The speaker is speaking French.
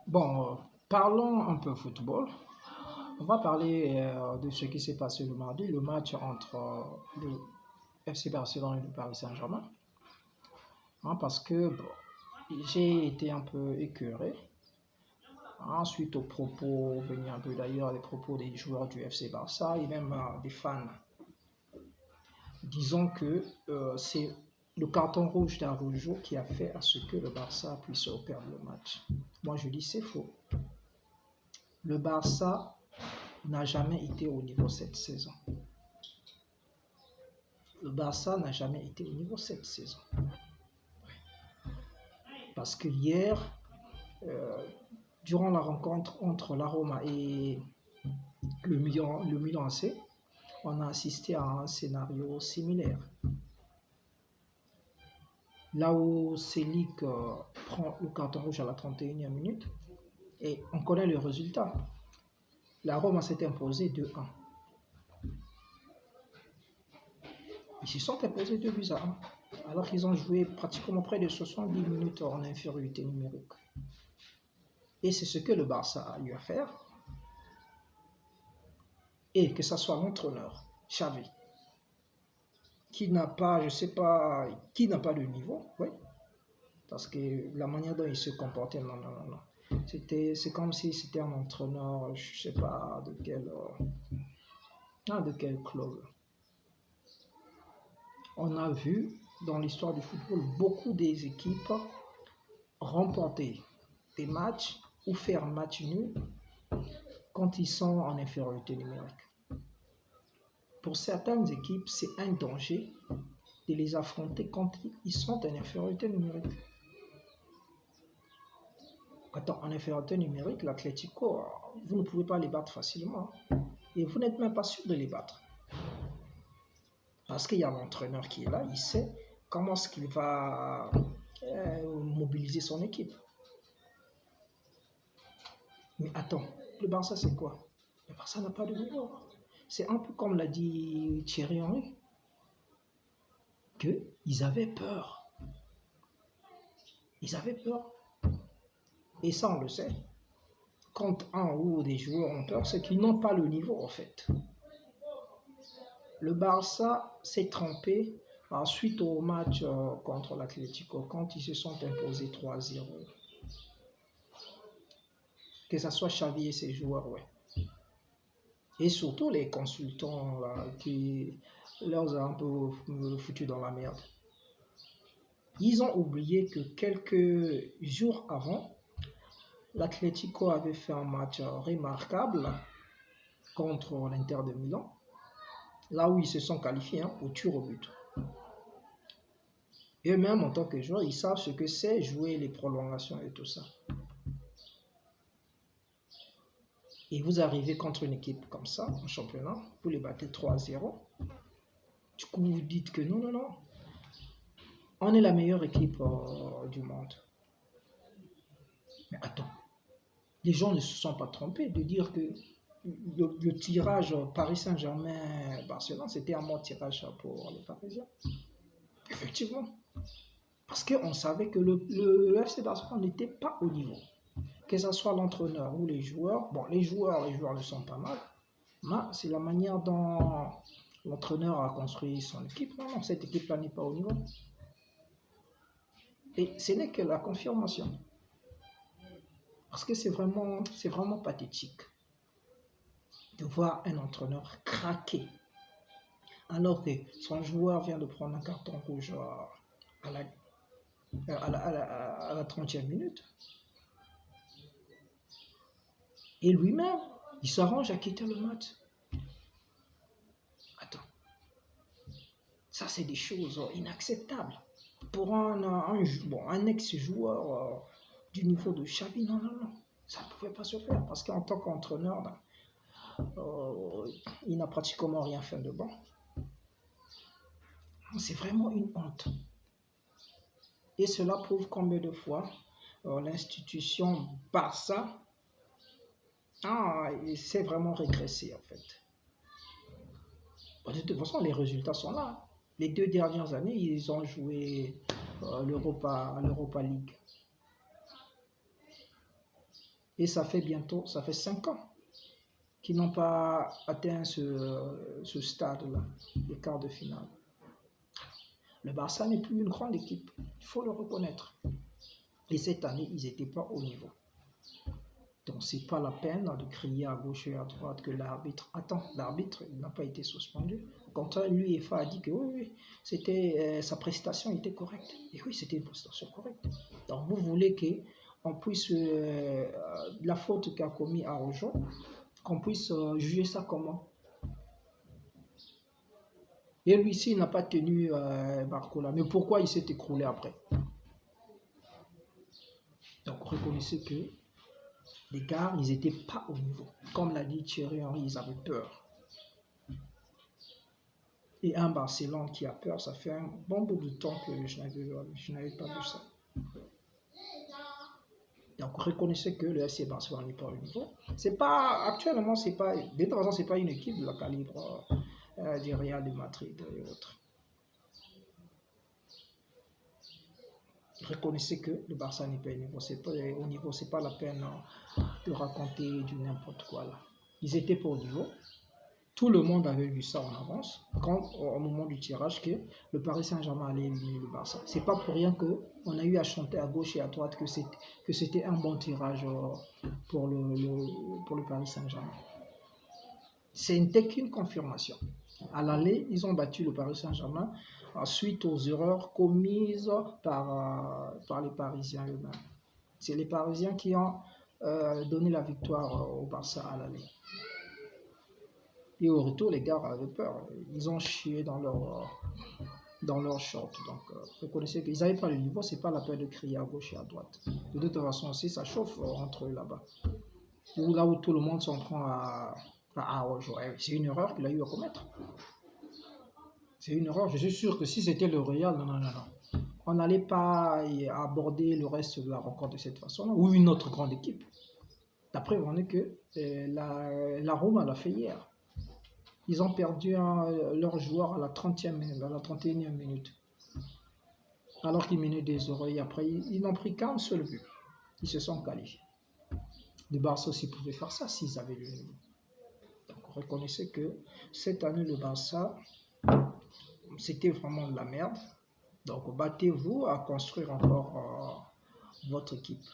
Bon, parlons un peu football. On va parler de ce qui s'est passé le mardi, le match entre le FC Barcelone et le Paris Saint-Germain. Parce que bon, j'ai été un peu écœuré suite aux propos, venus un peu d'ailleurs, les propos des joueurs du FC Barça et même des fans. Disons que c'est le carton rouge d'Araujo qui a fait à ce que le Barça puisse perdre le match. Moi je dis c'est faux. Le Barça n'a jamais été au niveau cette saison. Le Barça n'a jamais été au niveau cette saison. Parce que hier, durant la rencontre entre la Roma et le Milan AC, on a assisté à un scénario similaire. Là où Selic prend le carton rouge à la 31e minute, et on connaît le résultat. La Roma s'est imposée 2-1. Ils se sont imposés 2-1, alors qu'ils ont joué pratiquement près de 70 minutes en infériorité numérique. Et c'est ce que le Barça a eu à faire. Et que ce soit l'entraîneur, Xavi, qui n'a pas, je ne sais pas, qui n'a pas de niveau, oui. Parce que la manière dont il se comportait, non. C'est comme si c'était un entraîneur, je ne sais pas de quel club. On a vu dans l'histoire du football beaucoup des équipes remporter des matchs ou faire match nul quand ils sont en infériorité numérique. Pour certaines équipes, c'est un danger de les affronter quand ils sont en infériorité numérique. Attends, en infériorité numérique, l'Atlético, vous ne pouvez pas les battre facilement. Et vous n'êtes même pas sûr de les battre. Parce qu'il y a l'entraîneur qui est là, il sait comment est-ce qu'il va mobiliser son équipe. Mais attends, le Barça c'est quoi? Le Barça n'a pas de niveau. C'est un peu comme l'a dit Thierry Henry, qu'ils avaient peur. Ils avaient peur. Et ça, on le sait. Quand un ou des joueurs ont peur, c'est qu'ils n'ont pas le niveau, en fait. Le Barça s'est trompé suite au match contre l'Atlético, quand ils se sont imposés 3-0. Que ce soit Xavi et ses joueurs, ouais. Et surtout les consultants là, qui leur ont un peu foutu dans la merde. Ils ont oublié que quelques jours avant, l'Atlético avait fait un match remarquable contre l'Inter de Milan, là où ils se sont qualifiés au tir au but. Et eux-mêmes, en tant que joueurs, ils savent ce que c'est jouer les prolongations et tout ça. Et vous arrivez contre une équipe comme ça, en championnat, vous les battez 3-0. Du coup, vous dites que non. On est la meilleure équipe du monde. Mais attends, les gens ne se sont pas trompés de dire que le tirage Paris Saint-Germain-Barcelone, c'était un bon tirage pour les Parisiens. Effectivement. Parce qu'on savait que le FC Barcelone n'était pas au niveau. Que ce soit l'entraîneur ou les joueurs. Bon, les joueurs ne sont pas mal. Mais c'est la manière dont l'entraîneur a construit son équipe. Non, cette équipe-là n'est pas au niveau. Et ce n'est que la confirmation. Parce que c'est vraiment pathétique de voir un entraîneur craquer alors que son joueur vient de prendre un carton rouge à la 30e minute. Et lui-même, il s'arrange à quitter le match. Attends. Ça, c'est des choses inacceptables. Pour un ex-joueur du niveau de Xavi, non. Ça ne pouvait pas se faire. Parce qu'en tant qu'entraîneur, il n'a pratiquement rien fait de bon. C'est vraiment une honte. Et cela prouve combien de fois l'institution Barça c'est vraiment régressé en fait. De toute façon, les résultats sont là. Les 2 dernières années, ils ont joué l'Europa League. Et ça fait 5 ans qu'ils n'ont pas atteint ce stade-là, les quarts de finale. Le Barça n'est plus une grande équipe, il faut le reconnaître. Et cette année, ils n'étaient pas au niveau. Donc, ce n'est pas la peine de crier à gauche et à droite que l'arbitre... Attends, l'arbitre n'a pas été suspendu. Au contraire, l'UEFA a dit que oui, sa prestation était correcte. Et oui, c'était une prestation correcte. Donc, vous voulez qu'on puisse... la faute qu'a commis Araujo, qu'on puisse juger ça comment? Et lui-ci, il n'a pas tenu Barcola. Mais pourquoi il s'est écroulé après? Donc, reconnaissez que les gars, ils n'étaient pas au niveau. Comme l'a dit Thierry Henry, ils avaient peur. Et un Barcelone qui a peur, ça fait un bon bout de temps que je n'avais pas vu ça. Donc, reconnaissez que le FC Barcelone n'est pas au niveau. Actuellement, de toute façon, ce n'est pas une équipe de la calibre du Real de Madrid et autres. Reconnaissez que le Barça n'est pas au niveau. C'est pas la peine de raconter du n'importe quoi là. Ils étaient pas au niveau. Tout le monde avait vu ça en avance, au moment du tirage, que le Paris Saint-Germain allait éliminer le Barça. C'est pas pour rien qu'on a eu à chanter à gauche et à droite que c'était un bon tirage pour le Paris Saint-Germain. Ce n'était qu'une confirmation. À l'aller, ils ont battu le Paris Saint-Germain suite aux erreurs commises par les Parisiens eux-mêmes. C'est les Parisiens qui ont donné la victoire au Barça à l'aller. Et au retour, les gars avaient peur. Ils ont chié dans leur short. Donc, reconnaissez qu'ils n'avaient pas le niveau. C'est pas la peine de crier à gauche et à droite. De toute façon aussi, ça chauffe entre eux là-bas. Là où tout le monde s'en prend ouais, c'est une erreur qu'il a eu à commettre. C'est une erreur. Je suis sûr que si c'était le Real, non. On n'allait pas aborder le reste de la rencontre de cette façon-là. Ou une autre grande équipe. La preuve en est que la Roma l'a fait hier. Ils ont perdu leur joueur à la 31e minute. Alors qu'ils menaient des 0. Et après, ils n'ont pris qu'un seul but. Ils se sont qualifiés. Le Barça aussi pouvait faire ça s'ils avaient le niveau. Donc, reconnaissez que cette année, le Barça, c'était vraiment de la merde. Donc, battez-vous à construire encore votre équipe.